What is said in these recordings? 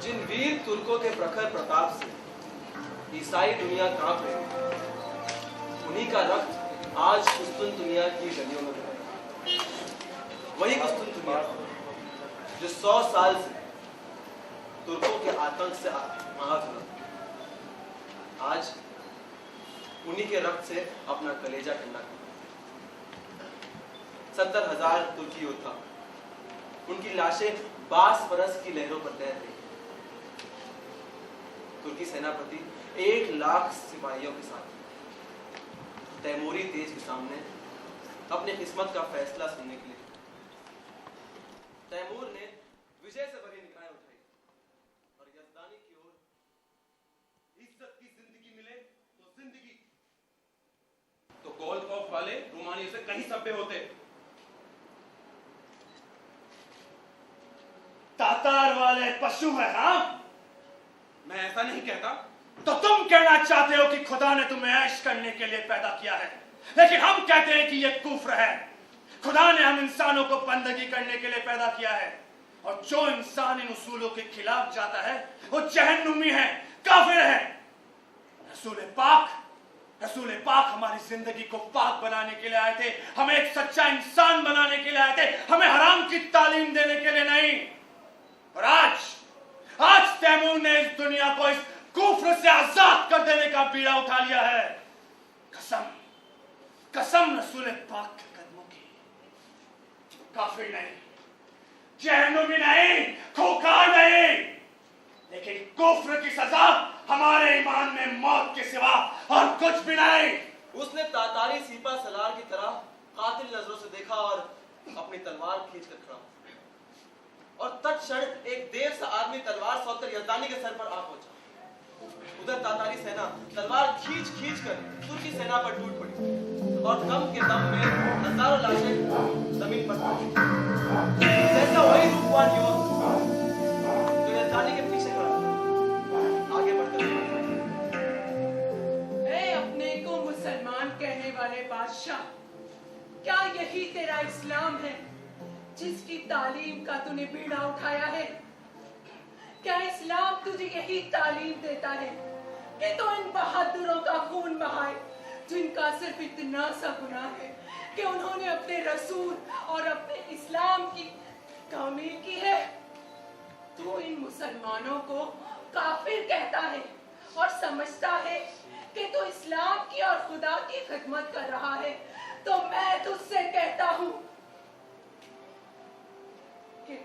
जिन वीर तुर्कों के प्रखर प्रताप से ईसाई दुनिया कांप रही, उन्हीं का रक्त आज कुस्तुनतुनिया की गलियों में बह रहा है। वही कुस्तुनतुनिया जो 100 साल से तुर्कों के आतंक से आहत हुआ, आज उन्हीं के रक्त से अपना कलेजा ठंडा कर 70,000 तुर्की योद्धा, उनकी लाशें बासफरस की लहरों पर तैर रही। तुर्की सेनापति 1 लाख सिपाहियों के साथ तैमूरी तेज के सामने अपनी किस्मत का फैसला सुनने के लिए। तैमूर ने विजय से भरी निगाहें उठाई और यज़दानी की ओर, इज्जत की जिंदगी मिले तो जिंदगी, तो गोल्कोफ वाले रोमानियों से कहीं सभ्य होते। तातार वाले पशु है। हाँ, मैं ऐसा नहीं कहता। तो तुम कहना चाहते हो कि खुदा ने तुम्हें ऐश करने के लिए पैदा किया है, लेकिन हम कहते हैं कि यह कुफ्र है। खुदा ने हम इंसानों को बंदगी करने के लिए पैदा किया है, और जो इंसान इन उसूलों के खिलाफ जाता है वो जहन्नुमी है, काफिर है। रसूल पाक हमारी जिंदगी को पाक बनाने के लिए आए थे, हमें एक सच्चा इंसान बनाने के लिए आए थे, हमें हराम की तालीम देने के लिए नहीं। और आज तैमूर ने इस दुनिया को इस कुफ्र से आजाद कर देने का बीड़ा उठा लिया है। कसम रसूल पाक के कदमों की। काफिर नहीं, जहन्नुमी नहीं, खूंखार नहीं, लेकिन कुफ्र की सजा हमारे ईमान में मौत के सिवा और कुछ भी नहीं। उसने तातारी सीपा सलार की तरह कातिल नजरों से देखा और अपनी तलवार खींचकर खड़ा, और तत्क्षण एक देव सा आदमी तलवार सौंपकर यज़दानी के सर पर आ पहुंचा। उधर तातारी सेना तलवार खींच कर तुर्की सेना पर टूट पड़ी, और दम के दम में हजारों लाशें जमीन पर पड़ी। जैसा वही रूपवान युवक जो यज़दानी के पीछे खड़ा था, आगे बढ़कर अपने को मुसलमान कहने वाले बादशाह, क्या यही तेरा इस्लाम है जिसकी तालीम का तूने बीड़ा उठाया है? क्या इस्लाम तुझे यही तालीम देता है कि तू इन बहादुरों का खून बहाए, जिनका सिर्फ इतना सा गुनाह है कि उन्होंने अपने रसूल और अपने इस्लाम की तामील की है? तू इन मुसलमानों को काफिर कहता है और समझता है कि तू इस्लाम की और खुदा की खिदमत कर रहा है। तो मैं तुझसे कहता हूँ कि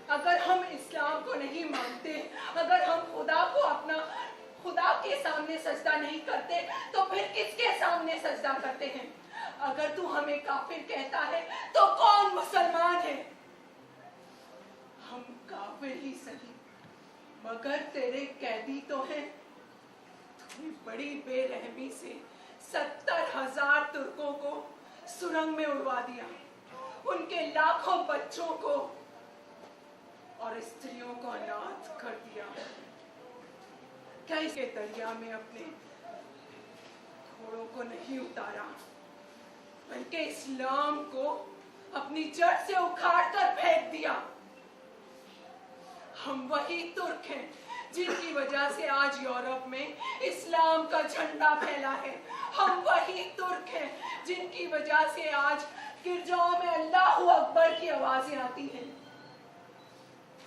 अगर हम इस्लाम को नहीं मानते, अगर हम खुदा के सामने सजदा नहीं करते, तो फिर किसके सामने सजदा करते हैं? अगर तू हमें काफिर कहता है तो कौन मुसलमान है? हम काफिर ही सही, मगर तेरे कैदी तो हैं। तूने बड़ी बेरहमी से 70,000 तुर्कों को सुरंग में उड़वा दिया, उनके लाखों बच्चों को और स्त्रियों को अनाथ कर दिया। क्या इसके दरिया में अपने घोड़ों को नहीं उतारा, बल्कि इस्लाम को अपनी जड़ से उखाड़ कर फेंक दिया? हम वही तुर्क हैं जिनकी वजह से आज यूरोप में इस्लाम का झंडा फैला है। हम वही तुर्क हैं जिनकी वजह से आज गिरजाओं में अल्लाहू अकबर की आवाजें आती हैं।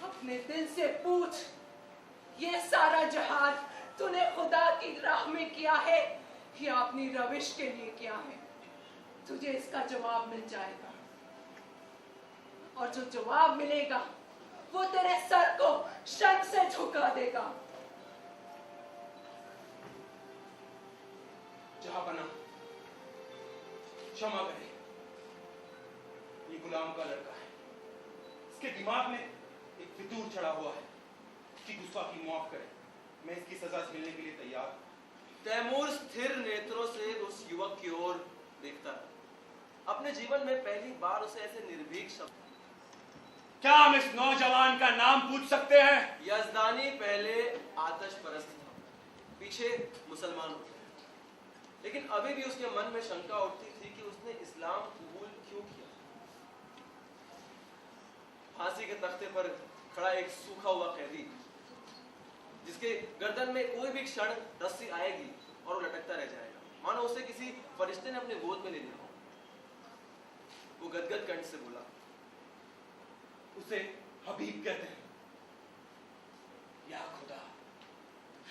अपने दिल से पूछ, ये सारा जहाद तूने खुदा की राह में किया है या अपनी रविश के लिए किया है? तुझे इसका जवाब मिल जाएगा, और जो जवाब मिलेगा वो तेरे सर को शर्म से झुका देगा। जहांपना, क्षमा करें, ये गुलाम का लड़का है। इसके दिमाग में एक फितूर चढ़ा हुआ है। इसकी गुस्ताखी माफ करें, मैं इसकी सजा झेलने के लिए तैयार हूं। तैमूर स्थिर नेत्रों से उस युवक की ओर देखता है। अपने जीवन में पहली बार उसे ऐसे निर्भीक शब्द। क्या हम इस नौजवान का नाम पूछ सकते हैं? यज़दानी पहले आतश परस्त था, पीछे मुसलमान हो गया, लेकिन अभी भी उसके मन में शंका उठती थी कि उसने इस्लाम कबूल क्यों किया। फांसी के तख्ते पर खड़ा एक सूखा हुआ कैदी, जिसके गर्दन में कोई भी क्षण रस्सी आएगी और वो लटकता रह जाएगा, मानो उसे किसी फरिश्ते ने अपने गोद में ले लिया। वो गदगद कंठ से बोला, उसे हबीब कहते हैं। या खुदा,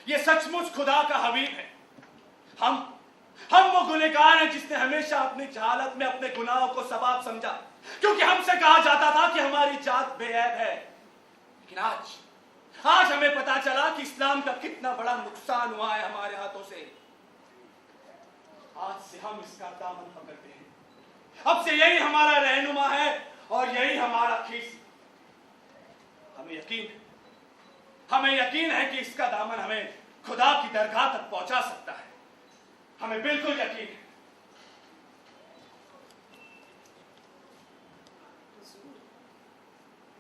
ये सचमुच खुदा का हबीब है। हम वो गुनहगार हैं जिसने हमेशा अपनी जहालत में अपने गुनाहों को सवाब समझा, क्योंकि हमसे कहा जाता था कि हमारी जात बेऐब है। लेकिन आज हमें पता चला कि इस्लाम का कितना बड़ा नुकसान हुआ है हमारे हाथों से। आज से हम इसका दामन पकड़ते हैं। अब से यही हमारा रहनुमा है और यही हमारा खीस। हमें यकीन है कि इसका दामन हमें खुदा की दरगाह तक पहुंचा सकता है। हमें बिल्कुल यकीन है। हुजूर,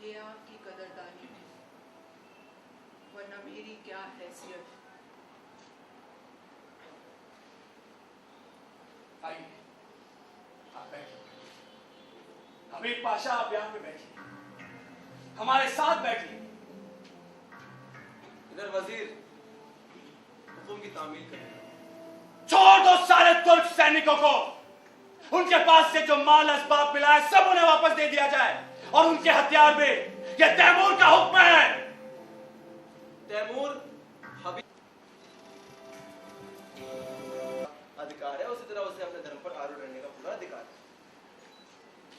ये आपकी कदरदानी है, वरना मेरी क्या हैसियत। आइए, आप बैठिए। हबीब पाशा, आप यहाँ पे बैठिए, हमारे साथ बैठिए। इधर वजीर हुकुम की तामील करें। छोड़ दो सारे तुर्क सैनिकों को। उनके पास से जो माल असबाब मिला है सब उन्हें वापस दे दिया जाए, और उनके हथियार में यह तैमूर का हुक्म है। तैमूर हबीब अधिकार है, उसी तरह उसे अपने धर्म पर आरूढ़ रहने का पूरा अधिकार है।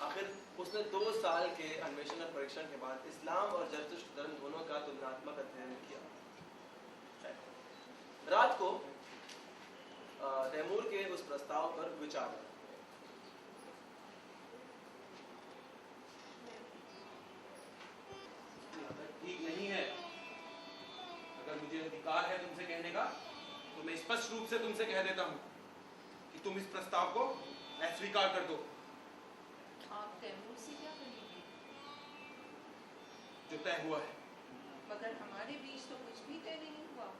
आखिर उसने 2 साल के अन्वेषण और परीक्षण के बाद इस्लाम और जरतुश्त धर्म दोनों का तुलनात्मक अध्ययन किया। रात को तैमूर के उस प्रस्ताव पर विचार हुआ। ठीक नहीं है। अगर मुझे अधिकार है तुमसे कहने का, तो मैं स्पष्ट रूप से तुमसे कह देता हूं कि तुम इस प्रस्ताव को अस्वीकार कर दो। आप तैमूर से क्या कहेंगे? जो तय हुआ है। मगर हमारे बीच तो कुछ भी तय नहीं हुआ।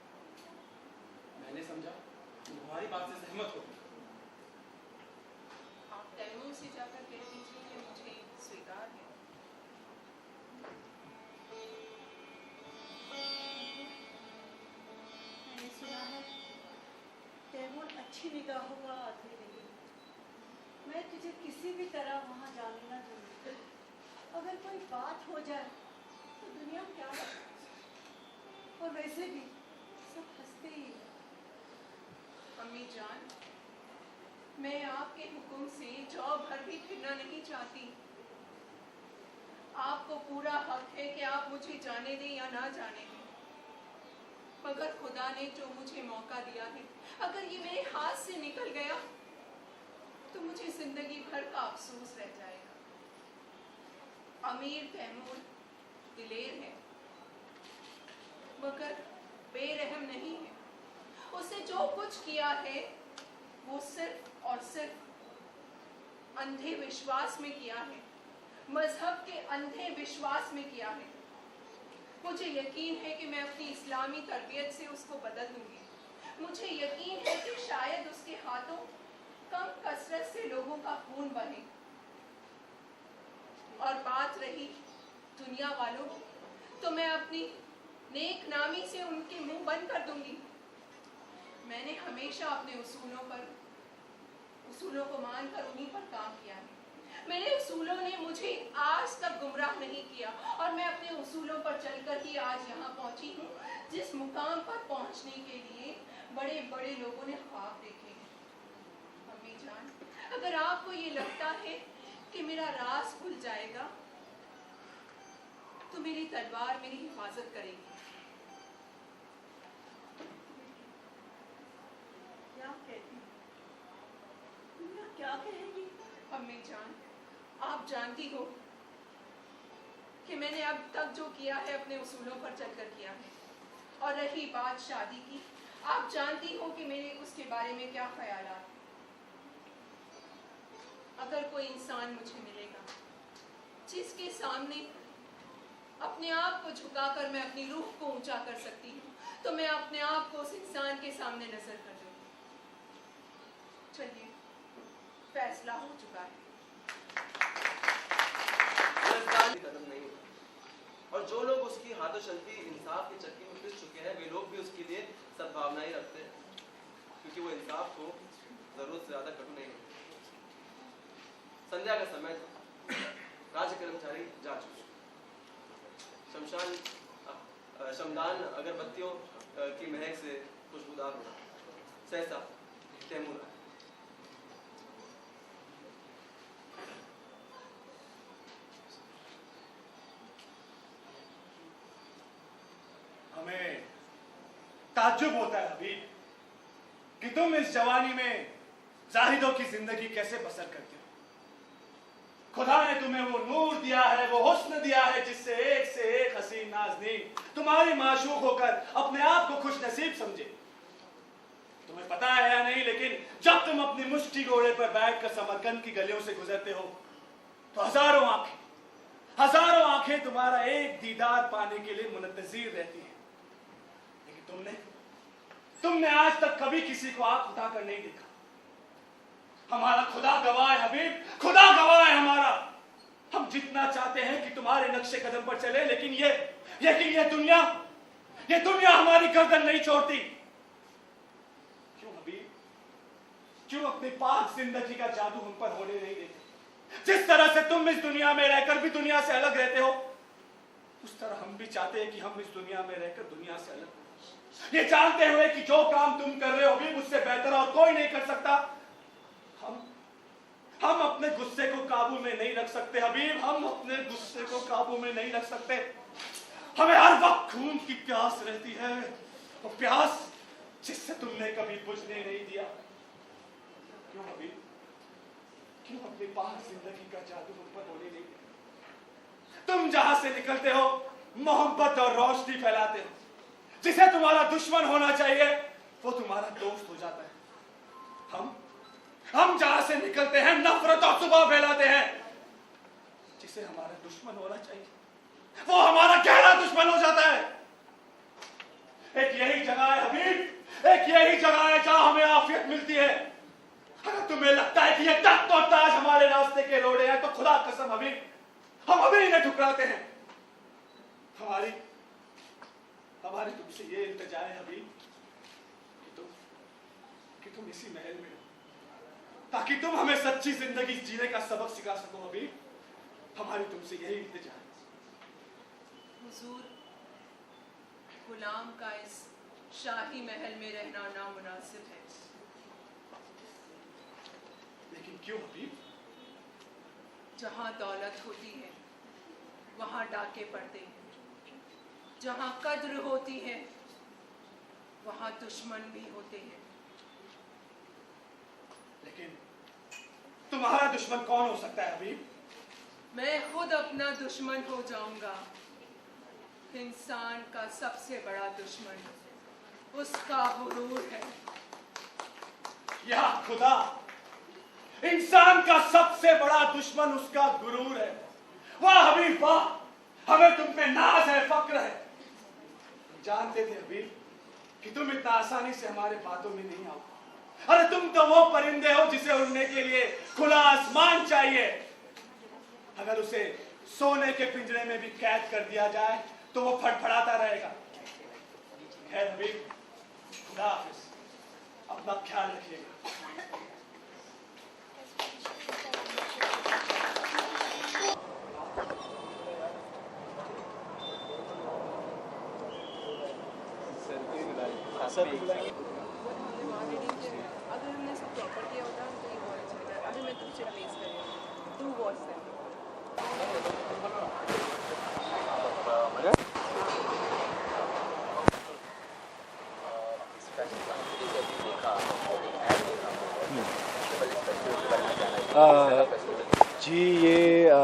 मैंने समझा तुम हमारी बात से सहमत हो। आप तैमूर से जाकर कह दीजिए कि मुझे स्वीकार है। मैंने सुना है तैमूर अच्छी निगाहों का आदमी नहीं। मैं तुझे किसी भी तरह वहाँ जाने ना दूंगी। अगर कोई बात हो जाए तो दुनिया में क्या रखा, और वैसे भी सब हंसते ही हैं। अम्मी जान, मैं आपके हुक्म से जौ भर भी फिरना नहीं चाहती। आपको पूरा हक है कि आप मुझे जाने दें या ना जाने दें, मगर खुदा ने जो मुझे मौका दिया है, अगर ये मेरे हाथ से निकल गया तो मुझे जिंदगी भर का अफसोस रह जाएगा। अमीर तैमूर दिलेर है, मगर बेरहम नहीं है। उसने जो कुछ किया है वो सिर्फ और सिर्फ अंधे विश्वास में किया है, मजहब के अंधे विश्वास में किया है। मुझे यकीन है कि मैं अपनी इस्लामी तरबियत से उसको बदल दूंगी। मुझे यकीन है कि शायद उसके हाथों कम कसरत से लोगों का खून बहे। और बात रही दुनिया वालों की, तो मैं अपनी नेक नामी से उनके मुंह बंद कर दूंगी। मैंने हमेशा अपने उसूलों को मानकर उन्हीं पर काम किया है। मेरे उसूलों ने मुझे आज तक गुमराह नहीं किया, और मैं अपने उसूलों पर चलकर ही आज यहाँ पहुँची हूँ, जिस मुकाम पर पहुँचने के लिए बड़े बड़े लोगों ने ख्वाब देखे हैं। अम्मी जान, अगर आपको ये लगता है कि मेरा राज खुल जाएगा, तो मेरी तलवार मेरी हिफाजत करेगी। क्या कहती, दुनिया क्या कहेगी? अम्मी जान, आप जानती हो कि मैंने अब तक जो किया है अपने उसूलों पर चलकर किया है। और रही बात शादी की, आप जानती हो कि मेरे उसके बारे में क्या ख्यालात हैं। अगर कोई इंसान मुझे मिलेगा जिसके सामने अपने आप को झुकाकर मैं अपनी रूह को ऊंचा कर सकती हूँ, तो मैं अपने आप को उस इंसान के सामने नजर कर दूंगी। चलिए, फैसला हो चुका है। कदम नहीं, और जो लोग उसकी हाथों चलती इंसाफ की चक्की में पिस चुके हैं, वे लोग भी उसके लिए सद्भावना ही रखते हैं, क्योंकि वो इंसाफ को जरूरत से ज्यादा कटु नहीं होते। संध्या का समय था, राज्य कर्मचारी जा चुके, शमदान अगरबत्तियों की महक से खुशबूदार हो रहा। सहसा तैमूर आया। हमें ताज्जुब होता है हबीब कि तुम इस जवानी में जाहिदों की जिंदगी कैसे बसर करते हो। खुदा ने तुम्हें वो नूर दिया है, वो हुस्न दिया है, जिससे एक से एक हसीन नाज़नीन तुम्हारी माशूक होकर अपने आप को खुश नसीब समझे। तुम्हें पता है या नहीं, लेकिन जब तुम अपनी मुष्टि घोड़े पर बैठकर समरकंद की गलियों से गुजरते हो तो हजारों आंखें तुम्हारा एक दीदार पाने के लिए मुनतज़िर रहती हैं। लेकिन तुमने आज तक कभी किसी को आंख उठाकर नहीं देखा। हमारा खुदा गवाह है हबीब, खुदा गवाह है हमारा। हम जितना चाहते हैं कि तुम्हारे नक्शे कदम पर चले, लेकिन ये दुनिया हमारी गर्दन नहीं छोड़ती। क्यों हबीब, क्यों अपनी पाक जिंदगी का जादू हम पर होने नहीं देते? जिस तरह से तुम इस दुनिया में रहकर भी दुनिया से अलग रहते हो, उस तरह हम भी चाहते हैं कि हम इस दुनिया में रहकर दुनिया से अलग हो। ये जानते हुए कि जो काम तुम कर रहे हो भी मुझसे बेहतर और कोई नहीं कर सकता, हम अपने गुस्से को काबू में नहीं रख सकते हबीब, हम अपने गुस्से को काबू में नहीं रख सकते। हमें हर वक्त खून की प्यास रहती है, वो प्यास जिससे तुमने कभी बुझने नहीं दिया। क्यों हबीब, क्यों अपनी पाक जिंदगी का जादू हम पर होने नहीं दिया? तुम जहां से निकलते हो मोहब्बत और रोशनी फैलाते हो। जिसे तुम्हारा दुश्मन होना चाहिए वो तुम्हारा दोस्त हो जाता है। हम जहां से निकलते हैं नफरत और सुबह फैलाते हैं। जिसे हमारा दुश्मन होना चाहिए वो हमारा गहरा दुश्मन हो जाता है। एक यही जगह है हबीब, एक यही जगह है जहां हमें आफियत मिलती है। अगर तुम्हें लगता है कि ये तख्त और ताज हमारे रास्ते के रोड़े हैं, तो खुदा कसम हबीब, हम अभी इन्हें ठुकराते हैं। हमारी तुमसे ये इल्तिजा है हबीब कि तुम इसी महल में हो, ताकि तुम हमें सच्ची जिंदगी जीने का सबक सिखा सको हबीब। हमारी तुमसे यही इल्तिजा है। हुजूर, गुलाम का इस शाही महल में रहना नामुनासिब है। लेकिन क्यों हबीब? जहां दौलत होती है वहां डाके पड़ते हैं, जहां कद्र होती है वहां दुश्मन भी होते हैं। लेकिन तुम्हारा दुश्मन कौन हो सकता है हबीब? मैं खुद अपना दुश्मन हो जाऊंगा। इंसान का सबसे बड़ा दुश्मन उसका गुरूर है। या खुदा, इंसान का सबसे बड़ा दुश्मन उसका गुरूर है। वाह हबीब वाह, हमें तुम पे नाज है, फक्र है। जानते थे हबीब कि तुम इतना आसानी से हमारे बातों में नहीं आओ। अरे तुम तो वो परिंदे हो जिसे उड़ने के लिए खुला आसमान चाहिए। अगर उसे सोने के पिंजरे में भी कैद कर दिया जाए तो वो फड़फड़ाता रहेगा। खैर हबीब, खुदा हाफिज, अपना ख्याल रखिएगा। अगर हमने सब प्रॉपर किया होता तो ये बहुत अच्छा होता। अभी मैं तुझसे प्लेस कर रही हूँ, तू वॉच कर। जी, ये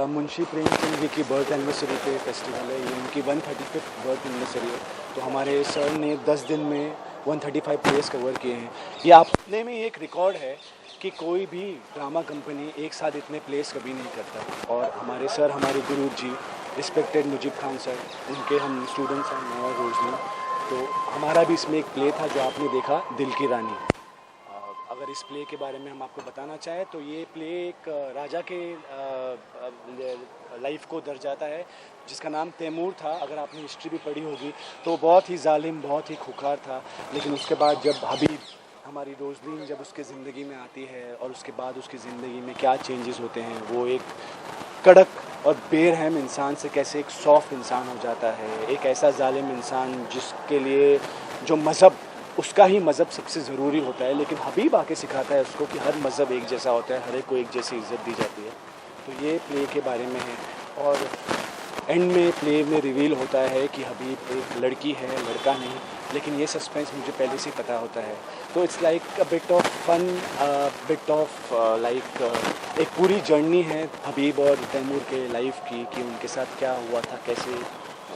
मुंशी प्रेमचंद जी की बर्थ एनिवर्सरी पे फेस्टिवल है। ये उनकी 135th बर्थ एनिवर्सरी है। तो हमारे सर ने 10 दिन में 135 प्लेस कवर किए हैं। ये अपने में एक रिकॉर्ड है कि कोई भी ड्रामा कंपनी एक साथ इतने प्लेस कभी नहीं करता। और हमारे सर, हमारे गुरु जी रिस्पेक्टेड मुजीब खान सर, उनके हम स्टूडेंट्स हैं, मैं और रोशनी। तो हमारा भी इसमें एक प्ले था जो आपने देखा, दिल की रानी। अगर इस प्ले के बारे में हम आपको बताना चाहें तो ये प्ले एक राजा के लाइफ को दर्शाता है, जिसका नाम तैमूर था। अगर आपने हिस्ट्री भी पढ़ी होगी तो बहुत ही जालिम, बहुत ही खुखार था। लेकिन उसके बाद जब हबीब, हमारी रोज़लीन जब उसके ज़िंदगी में आती है और उसके बाद उसकी ज़िंदगी में क्या चेंजेस होते हैं, वो एक कड़क और बेरहम इंसान से कैसे एक सॉफ्ट इंसान हो जाता है, एक ऐसा जालिम इंसान जिसके लिए जो मज़हब, उसका ही मज़हब सबसे ज़रूरी होता है, लेकिन हबीब आके सिखाता है उसको कि हर मज़हब एक जैसा होता है, हर एक को एक जैसी इज़्ज़त दी जाती है। तो ये प्ले के बारे में है। और एंड में प्ले में रिवील होता है कि हबीब एक लड़की है, लड़का नहीं, लेकिन ये सस्पेंस मुझे पहले से ही पता होता है। तो it's like a bit of fun, bit of like एक पूरी जर्नी है हबीब और तैमूर के लाइफ की, कि उनके साथ क्या हुआ था, कैसे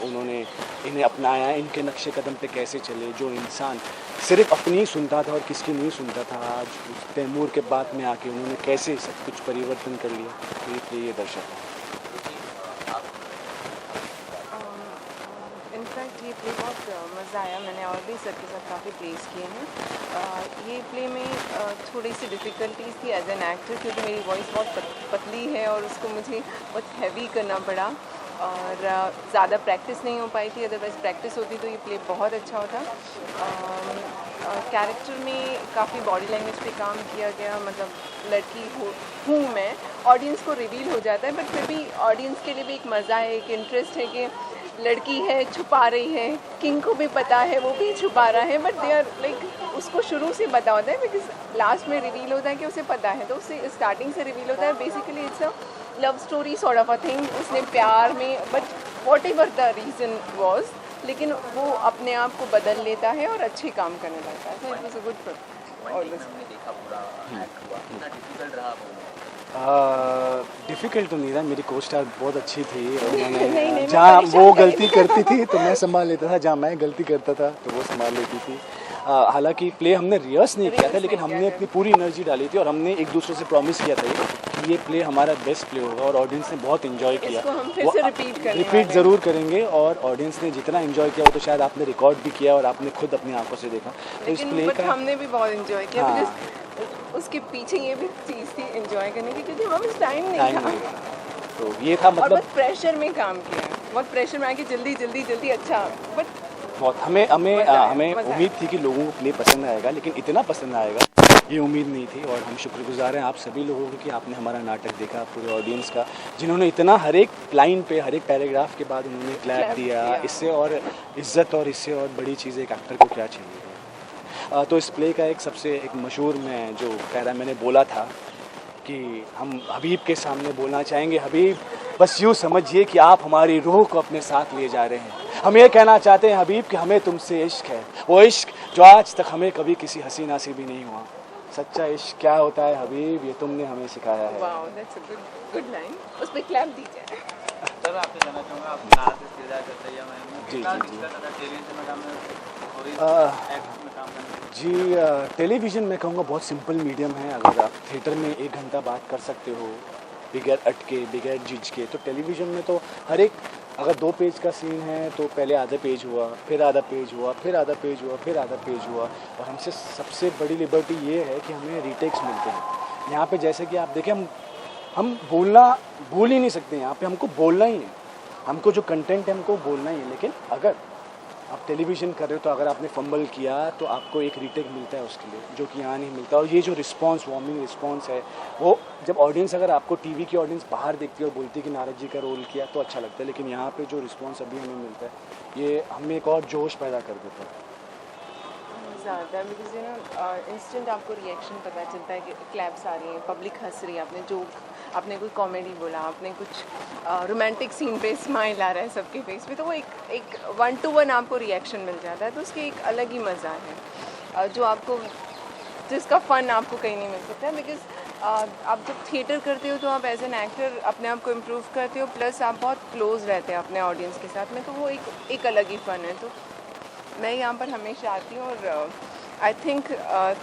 उन्होंने इन्हें अपनाया, इनके नक्शे कदम पे कैसे चले। जो इंसान सिर्फ अपनी सुनता था और किसकी नहीं सुनता था, आज उस तैमूर के बाद में आके उन्होंने कैसे सब कुछ परिवर्तन कर लिया। तो इसलिए ये दर्शाता है। इनफैक्ट ये प्ले बहुत मज़ा आया। मैंने और भी सर के साथ काफ़ी प्लेस किए हैं। ये प्ले में थोड़ी सी डिफ़िकल्टीज़ थी एज एन एक्टर, क्योंकि मेरी वॉइस बहुत पतली है और उसको मुझे बहुत हैवी करना पड़ा और ज़्यादा प्रैक्टिस नहीं हो पाई थी। अदरवाइज़ प्रैक्टिस होती तो ये प्ले बहुत अच्छा होता। कैरेक्टर में काफ़ी बॉडी लैंग्वेज पे काम किया गया, मतलब लड़की हूँ मैं, ऑडियंस को रिवील हो जाता है, बट फिर भी ऑडियंस के लिए भी एक मज़ा है, एक इंटरेस्ट है कि लड़की है, छुपा रही है, किंग को भी पता है, वो भी छुपा रहा है, बट दे आर लाइक उसको शुरू से पता होता है, बिकॉज लास्ट में रिवील होता है कि उसे पता है, तो उससे स्टार्टिंग से रिवील होता है। Basically it's a love story sort of a thing. उसने प्यार में, but what ever the reason was, लेकिन वो अपने आप को बदल लेता है और अच्छे काम करने लगता है। So it was a good difficult तो नहीं था, मेरी को स्टार बहुत अच्छी थी। उन्होंने जहाँ वो गलती करती थी तो मैं संभाल लेता था, जहाँ मैं गलती करता था तो वो संभाल लेती थी। हालांकि प्ले हमने रिहर्स नहीं किया था, लेकिन हमने अपनी पूरी एनर्जी डाली थी और हमने एक दूसरे से प्रॉमिस किया था कि ये प्ले हमारा बेस्ट प्ले होगा और ऑडियंस ने बहुत इन्जॉय किया। वो रिपीट ज़रूर करेंगे और ऑडियंस ने जितना इन्जॉय किया वो तो शायद आपने रिकॉर्ड भी किया और आपने खुद अपनी आंखों से देखा। तो इस प्ले का हमने भी बहुत इन्जॉय किया, बिकॉज उसके पीछे ये भी चीज़ थी इन्जॉय करने की, क्योंकि हमें टाइम नहीं था। तो ये था मतलब बहुत प्रेशर में काम किया, बहुत प्रेशर में आके जल्दी जल्दी जल्दी अच्छा, बट बहुत हमें उम्मीद थी कि लोगों को प्ले पसंद आएगा, लेकिन इतना पसंद आएगा ये उम्मीद नहीं थी। और हम शुक्रगुजार हैं आप सभी लोगों के कि आपने हमारा नाटक देखा, पूरे ऑडियंस का, जिन्होंने इतना हर एक लाइन पे, हर एक पैराग्राफ के बाद उन्होंने क्लैप दिया। इससे और इज्जत और इससे और बड़ी चीज़ एक एक्टर को क्या चाहिए। तो इस प्ले का एक सबसे एक मशहूर में जो पैरा मैंने बोला था कि हम हबीब के सामने बोलना चाहेंगे, हबीब बस यूँ समझिए कि आप हमारी रूह को अपने साथ ले जा रहे हैं। हम ये कहना चाहते हैं हबीब कि हमें तुमसे इश्क है, वो इश्क जो आज तक हमें कभी किसी हसीना से भी नहीं हुआ। सच्चा इश्क क्या होता है हबीब, ये तुमने हमें सिखाया है। Wow, that's a good line. उस पे क्लैप दीजिए। सर आपसे जानना चाहूँगा, आप नारा से किरदार करते हैं जी, टेलीविज़न में कहूँगा बहुत सिंपल मीडियम है। अगर आप थिएटर में 1 घंटा बात कर सकते हो बगैर अटके, बगैर झिझ के, तो टेलीविज़न में तो हर एक, अगर 2 पेज का सीन है तो पहले आधा पेज हुआ, फिर आधा पेज हुआ, फिर आधा पेज हुआ, फिर आधा पेज हुआ। और हमसे सबसे बड़ी लिबर्टी ये है कि हमें रीटेक्स मिलते हैं। यहाँ पे जैसे कि आप देखें, हम भूल ही नहीं सकते, यहाँ पे हमको बोलना ही है, हमको जो कंटेंट है हमको बोलना ही है। लेकिन अगर आप टेलीविज़न कर रहे हो तो अगर आपने फंबल किया तो आपको एक रीटेक मिलता है उसके लिए, जो कि यहाँ नहीं मिलता। और ये जो रिस्पांस, वार्मिंग रिस्पांस है, वो जब ऑडियंस, अगर आपको टीवी की ऑडियंस बाहर देखती है और बोलती है कि नारद जी का रोल किया तो अच्छा लगता है, लेकिन यहाँ पे जो रिस्पांस अभी हमें मिलता है ये हमें एक और जोश पैदा कर देता है ज़्यादा, बिकॉज यू नो इंस्टेंट आपको रिएक्शन पता चलता है कि क्लैप्स आ रही हैं, पब्लिक हंस रही है, आपने जोक, आपने कोई कॉमेडी बोला, आपने कुछ रोमांटिक सीन पे स्माइल आ रहा है सबके फेस पे, तो वो एक 1-to-1 आपको रिएक्शन मिल जाता है, तो उसकी एक अलग ही मज़ा है जो आपको, जिसका फ़न आपको कहीं नहीं मिल सकता है। बिकॉज आप जब थिएटर करते हो तो आप एज एन एक्टर अपने आप को इम्प्रूव करते हो, प्लस आप बहुत क्लोज रहते हैं अपने ऑडियंस के साथ में, तो वो एक अलग ही फ़न है। तो मैं यहाँ पर हमेशा आती हूँ और आई थिंक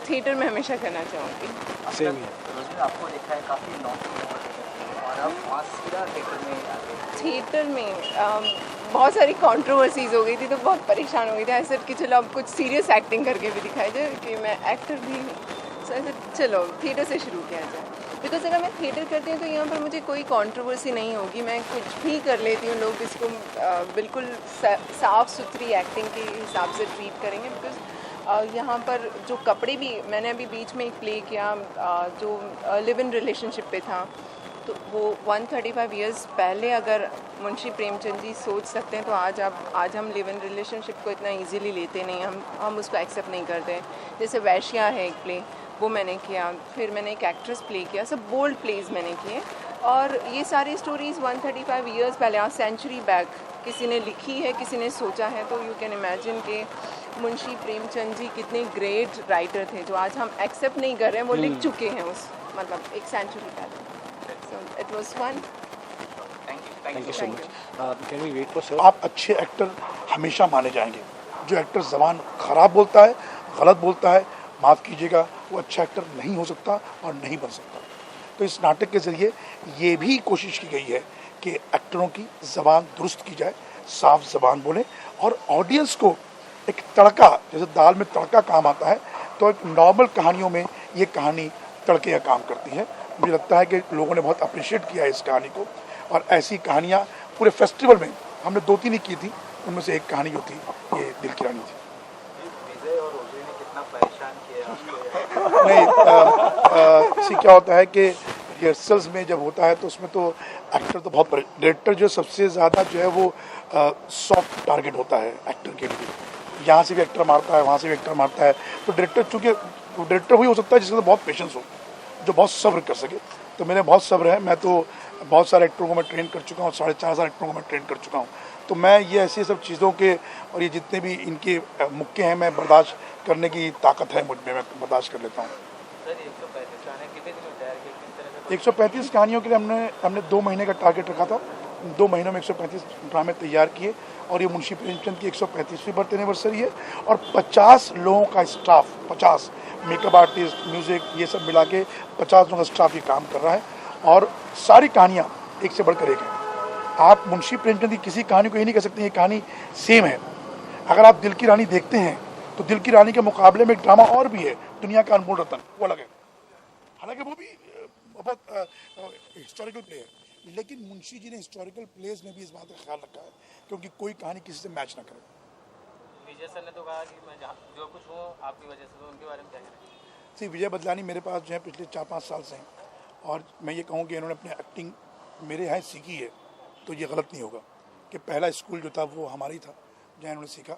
थिएटर में हमेशा करना चाहूँगी। सेम ही आपको देखा है काफ़ी लॉन्ग और अब सीधा थिएटर में आते थिएटर में बहुत सारी कंट्रोवर्सीज हो गई थी, तो बहुत परेशान हो गई थी ऐसे कि चलो अब कुछ सीरियस एक्टिंग करके भी दिखाई जाए कि मैं एक्टर भी हूँ। सो ऐसे चलो थिएटर से शुरू किया जाए, बिकॉज अगर मैं थिएटर करती हूँ तो यहाँ पर मुझे कोई कंट्रोवर्सी नहीं होगी, मैं कुछ भी कर लेती हूँ, लोग इसको बिल्कुल साफ़ सुथरी एक्टिंग के हिसाब से ट्रीट करेंगे। बिकॉज यहाँ पर जो कपड़े भी मैंने अभी बीच में एक प्ले किया जो लिव इन रिलेशनशिप पे था, तो वो 135 इयर्स पहले अगर मुंशी प्रेमचंद जी सोच सकते हैं तो आज हम लिव इन रिलेशनशिप को इतना इजीली लेते नहीं, हम उसको एक्सेप्ट नहीं करते। जैसे वैश्या है एक प्ले, वो मैंने किया, फिर मैंने एक एक्ट्रेस प्ले किया, सब बोल्ड प्लेज मैंने किए। और ये सारी स्टोरीज़ 135 इयर्स पहले सेंचुरी बैक किसी ने लिखी है, किसी ने सोचा है, तो यू कैन इमेजिन कि मुंशी प्रेमचंद जी कितने ग्रेट राइटर थे जो आज हम एक्सेप्ट नहीं कर रहे हैं, वो लिख चुके हैं उस मतलब एक सेंचुरी पहले। So it was fun. Thank you so much. Can we wait for sir? आप अच्छे एक्टर हमेशा माने जाएंगे। जो एक्टर ज़बान ख़राब बोलता है, गलत बोलता है, माफ़ कीजिएगा, वो अच्छा एक्टर नहीं हो सकता और नहीं बन सकता। तो इस नाटक के ज़रिए ये भी कोशिश की गई है कि एक्टरों की ज़बान दुरुस्त की जाए, साफ ज़बान बोलें और ऑडियंस को एक तड़का, जैसे दाल में तड़का काम आता है, तो एक नॉर्मल कहानियों में ये कहानी तड़के का काम करती है। मुझे लगता है कि लोगों ने बहुत अप्रिशिएट किया है इस कहानी को, और ऐसी कहानियाँ पूरे फेस्टिवल में हमने 2-3 ही की थी, उनमें से एक कहानी जो थी ये दिल की रानी थी। विजय और रोजी ने कितना परेशान किया नहीं, सी क्या होता है कि रिहर्सल्स में जब होता है तो उसमें तो एक्टर तो बहुत, डायरेक्टर जो सबसे ज़्यादा जो है वो सॉफ्ट टारगेट होता है एक्टर के लिए। यहाँ से भी एक्टर मारता है, वहाँ से भी एक्टर मारता है, तो डायरेक्टर चूँकि डायरेक्टर वही हो सकता है जिसके अंदर बहुत पेशेंस हो, जो बहुत सब्र कर सके। तो मेरे बहुत सब्र है, मैं तो बहुत सारे एक्टरों को मैं ट्रेन कर चुका हूँ, 4,500 एक्टरों को मैं ट्रेन कर चुका हूँ। तो मैं ये ऐसी सब चीज़ों के और ये जितने भी इनके मुक्के हैं मैं बर्दाश्त करने की ताकत है मुझ में, मैं बर्दाश्त कर लेता हूँ। 135 कहानियों के लिए हमने 2 महीने का टारगेट रखा था। 2 महीनों में 135 ड्रामे तैयार किए, और ये मुंशी प्रेमचंद की 135वीं बर्थ एनिवर्सरी है, और 50 लोगों का स्टाफ, 50 मेकअप आर्टिस्ट, म्यूज़िक, ये सब मिला के 50 लोगों का स्टाफ ये काम कर रहा है, और सारी कहानियाँ एक से बढ़कर एक है। आप मुंशी प्रेमचंद की किसी कहानी को ये नहीं कह सकते ये कहानी सेम है। अगर आप दिल की रानी देखते हैं तो दिल की रानी के मुकाबले में एक ड्रामा और भी है, दुनिया का अनमोल रतन, वो अलग है, हालांकि वो भी बहुत हिस्टोरिकल प्ले है, लेकिन मुंशी जी ने हिस्टोरिकल प्लेस में भी इस बात का ख्याल रखा है क्योंकि कोई कहानी किसी से मैच ना करे। विजय सर ने तो कहा कि मैं जो कुछ हूँ आपकी वजह से, तो उनके बारे में क्या करें? सी विजय बदलानी मेरे पास जो है पिछले 4-5 साल से हैं, और मैं ये कहूँ कि इन्होंने अपनी एक्टिंग मेरे यहाँ सीखी है, तो ये गलत नहीं होगा कि पहला स्कूल जो था वो हमारी था जहाँ इन्होंने सीखा,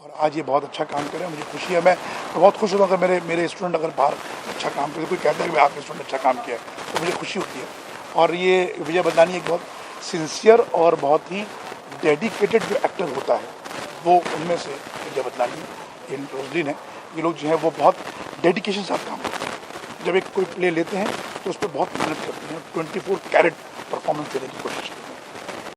और आज ये बहुत अच्छा काम कर रहे हैं। मुझे खुशी है, मैं बहुत खुश होता हूँ अगर मेरे स्टूडेंट अगर बाहर अच्छा काम करे, कोई कहता है कि आपके स्टूडेंट अच्छा काम किया है, तो मुझे खुशी होती है। और ये विजय बदलानी एक बहुत सिंसियर और बहुत ही डेडिकेटेड जो एक्टर होता है, वो उनमें से विजय बदलानी, इन रोजलिन है, ये लोग जो है वो बहुत डेडिकेशन से काम करते हैं। जब एक कोई प्ले लेते हैं तो उस पर बहुत मेहनत करते हैं, 24 कैरेट परफॉर्मेंस देने की कोशिश करते हैं।